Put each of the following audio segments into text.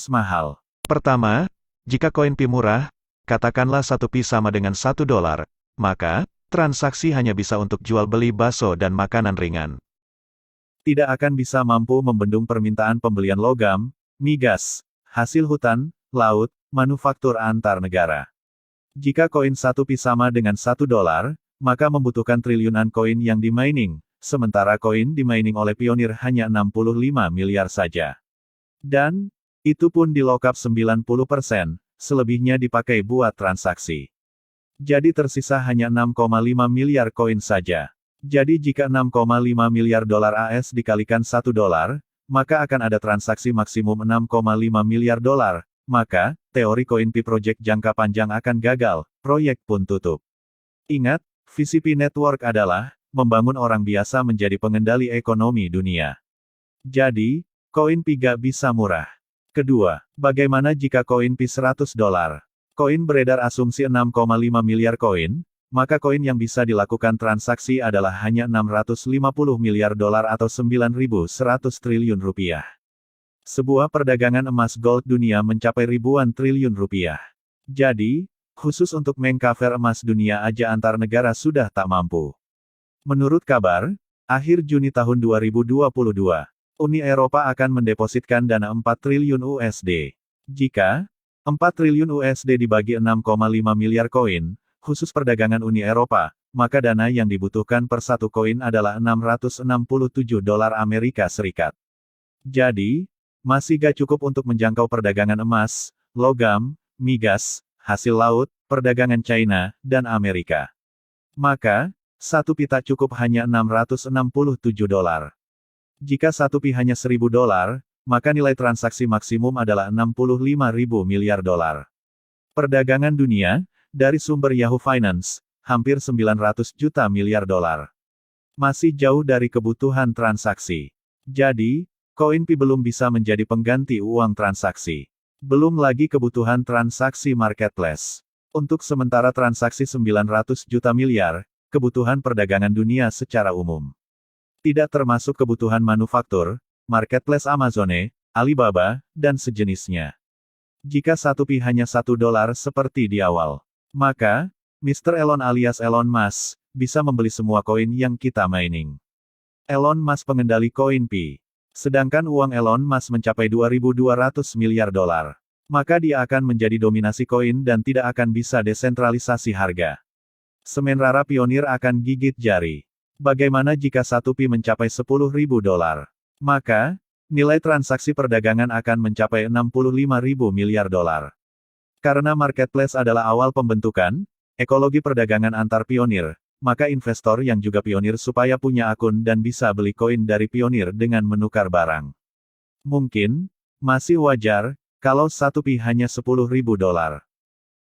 mahal. Pertama, jika koin Pi murah, katakanlah 1 Pi sama dengan $1, maka, transaksi hanya bisa untuk jual beli bakso dan makanan ringan. Tidak akan bisa mampu membendung permintaan pembelian logam, migas, hasil hutan, laut, manufaktur antar negara. Jika koin 1 Pi sama dengan $1, maka membutuhkan triliunan koin yang di-mining, sementara koin di-mining oleh pionir hanya 65 miliar saja. Dan, itu pun di lock up 90%, selebihnya dipakai buat transaksi. Jadi tersisa hanya 6,5 miliar koin saja. Jadi jika 6,5 miliar dolar AS dikalikan $1, maka akan ada transaksi maksimum 6,5 miliar dolar, maka, teori koin Pi Project jangka panjang akan gagal, proyek pun tutup. Ingat, visi Pi Network adalah, membangun orang biasa menjadi pengendali ekonomi dunia. Jadi, koin Pi gak bisa murah. Kedua, bagaimana jika koin Pi $100? Koin beredar asumsi 6,5 miliar koin, maka koin yang bisa dilakukan transaksi adalah hanya 650 miliar dolar atau 9.100 triliun rupiah. Sebuah perdagangan emas gold dunia mencapai ribuan triliun rupiah. Jadi, khusus untuk mengcover emas dunia aja antar negara sudah tak mampu. Menurut kabar, akhir Juni tahun 2022, Uni Eropa akan mendepositkan dana 4 triliun USD. Jika 4 triliun USD dibagi 6,5 miliar koin, khusus perdagangan Uni Eropa, maka dana yang dibutuhkan per satu koin adalah $667 Amerika Serikat. Jadi, masih gak cukup untuk menjangkau perdagangan emas, logam, migas, hasil laut, perdagangan China, dan Amerika. Maka, 1 Pi tak cukup hanya $667. Jika 1 Pi hanya $1.000, maka nilai transaksi maksimum adalah 65.000 miliar dolar. Perdagangan dunia, dari sumber Yahoo Finance, hampir 900 juta miliar dolar. Masih jauh dari kebutuhan transaksi. Jadi, koin Pi belum bisa menjadi pengganti uang transaksi. Belum lagi kebutuhan transaksi marketplace. Untuk sementara transaksi 900 juta miliar, kebutuhan perdagangan dunia secara umum. Tidak termasuk kebutuhan manufaktur, marketplace Amazon, Alibaba, dan sejenisnya. Jika 1 Pi hanya $1 seperti di awal, maka, Mr. Elon alias Elon Musk, bisa membeli semua koin yang kita mining. Elon Musk pengendali koin Pi. Sedangkan uang Elon Musk mencapai 2.200 miliar dolar. Maka dia akan menjadi dominasi koin dan tidak akan bisa desentralisasi harga. Semen rara pionir akan gigit jari. Bagaimana jika 1 Pi mencapai $10.000? Maka, nilai transaksi perdagangan akan mencapai 65.000 miliar dolar. Karena marketplace adalah awal pembentukan, ekologi perdagangan antar pionir, maka investor yang juga pionir supaya punya akun dan bisa beli koin dari pionir dengan menukar barang. Mungkin, masih wajar, kalau 1 Pi hanya $10.000.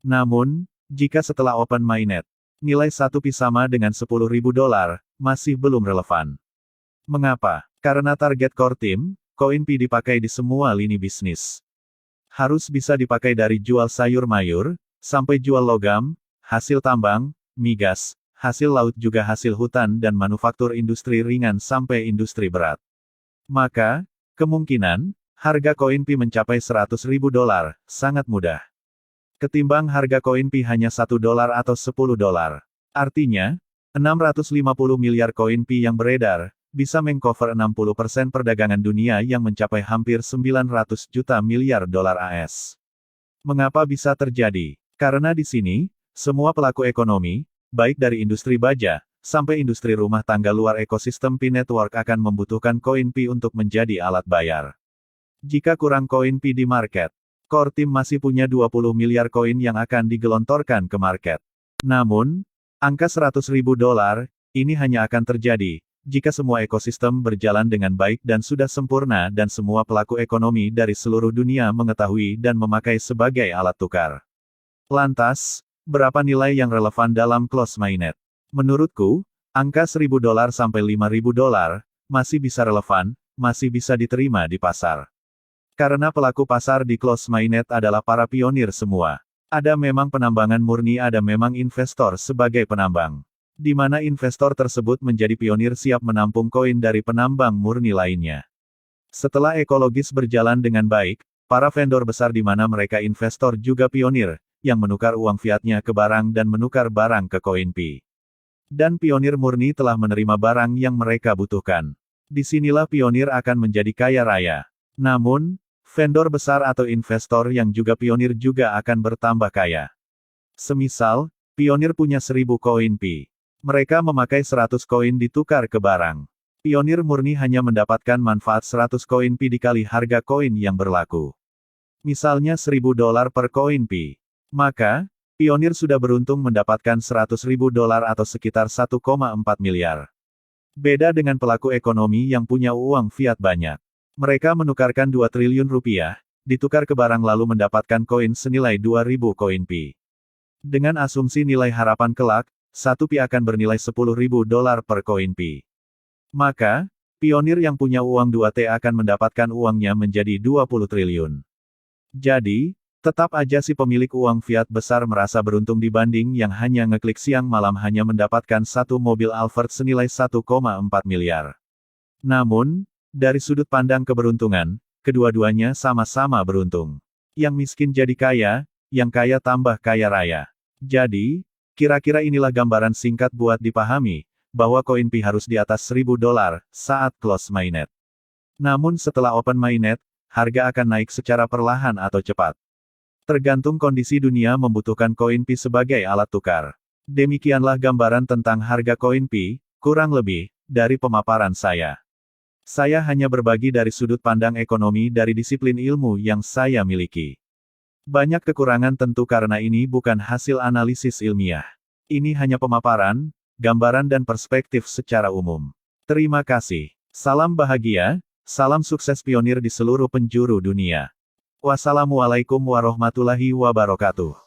Namun, jika setelah open mainnet, nilai 1 Pi sama dengan $10.000, masih belum relevan. Mengapa? Karena target core team, koin Pi dipakai di semua lini bisnis. Harus bisa dipakai dari jual sayur mayur, sampai jual logam, hasil tambang, migas, hasil laut juga hasil hutan dan manufaktur industri ringan sampai industri berat. Maka, kemungkinan, harga koin Pi mencapai $100.000, sangat mudah. Ketimbang harga koin Pi hanya $1 atau $10. Artinya, 650 miliar koin Pi yang beredar, bisa mengcover 60% perdagangan dunia yang mencapai hampir 900 juta miliar dolar AS. Mengapa bisa terjadi? Karena di sini, semua pelaku ekonomi, baik dari industri baja, sampai industri rumah tangga luar ekosistem Pi Network akan membutuhkan koin Pi untuk menjadi alat bayar. Jika kurang koin Pi di market, core team masih punya 20 miliar koin yang akan digelontorkan ke market. Namun, angka $100.000, ini hanya akan terjadi, jika semua ekosistem berjalan dengan baik dan sudah sempurna dan semua pelaku ekonomi dari seluruh dunia mengetahui dan memakai sebagai alat tukar. Lantas, berapa nilai yang relevan dalam close mainnet? Menurutku, angka $1.000 sampai $5.000, masih bisa relevan, masih bisa diterima di pasar. Karena pelaku pasar di close mainnet adalah para pionir semua. Ada memang penambangan murni, ada memang investor sebagai penambang. Di mana investor tersebut menjadi pionir siap menampung koin dari penambang murni lainnya. Setelah ekologis berjalan dengan baik, para vendor besar di mana mereka investor juga pionir, yang menukar uang fiatnya ke barang dan menukar barang ke koin Pi. Dan pionir murni telah menerima barang yang mereka butuhkan. Disinilah pionir akan menjadi kaya raya. Namun, vendor besar atau investor yang juga pionir juga akan bertambah kaya. Semisal, pionir punya 1000 koin Pi. Mereka memakai 100 koin ditukar ke barang. Pionir murni hanya mendapatkan manfaat 100 koin Pi dikali harga koin yang berlaku. Misalnya $1000 per koin Pi. Maka, pionir sudah beruntung mendapatkan $100.000 atau sekitar 1,4 miliar. Beda dengan pelaku ekonomi yang punya uang fiat banyak. Mereka menukarkan 2 triliun rupiah, ditukar ke barang lalu mendapatkan koin senilai 2000 koin Pi. Dengan asumsi nilai harapan kelak, 1 Pi akan bernilai $10.000 per koin Pi. Maka, pionir yang punya uang 2T akan mendapatkan uangnya menjadi 20 triliun. Jadi, tetap aja si pemilik uang fiat besar merasa beruntung dibanding yang hanya ngeklik siang malam hanya mendapatkan satu mobil Alphard senilai 1,4 miliar. Namun, dari sudut pandang keberuntungan, kedua-duanya sama-sama beruntung. Yang miskin jadi kaya, yang kaya tambah kaya raya. Jadi, kira-kira inilah gambaran singkat buat dipahami, bahwa koin Pi harus di atas $1000 saat close mainnet. Namun setelah open mainnet, harga akan naik secara perlahan atau cepat. Tergantung kondisi dunia membutuhkan koin Pi sebagai alat tukar. Demikianlah gambaran tentang harga koin Pi, kurang lebih, dari pemaparan saya. Saya hanya berbagi dari sudut pandang ekonomi dari disiplin ilmu yang saya miliki. Banyak kekurangan tentu karena ini bukan hasil analisis ilmiah. Ini hanya pemaparan, gambaran dan perspektif secara umum. Terima kasih. Salam bahagia, salam sukses pionir di seluruh penjuru dunia. Wassalamualaikum warahmatullahi wabarakatuh.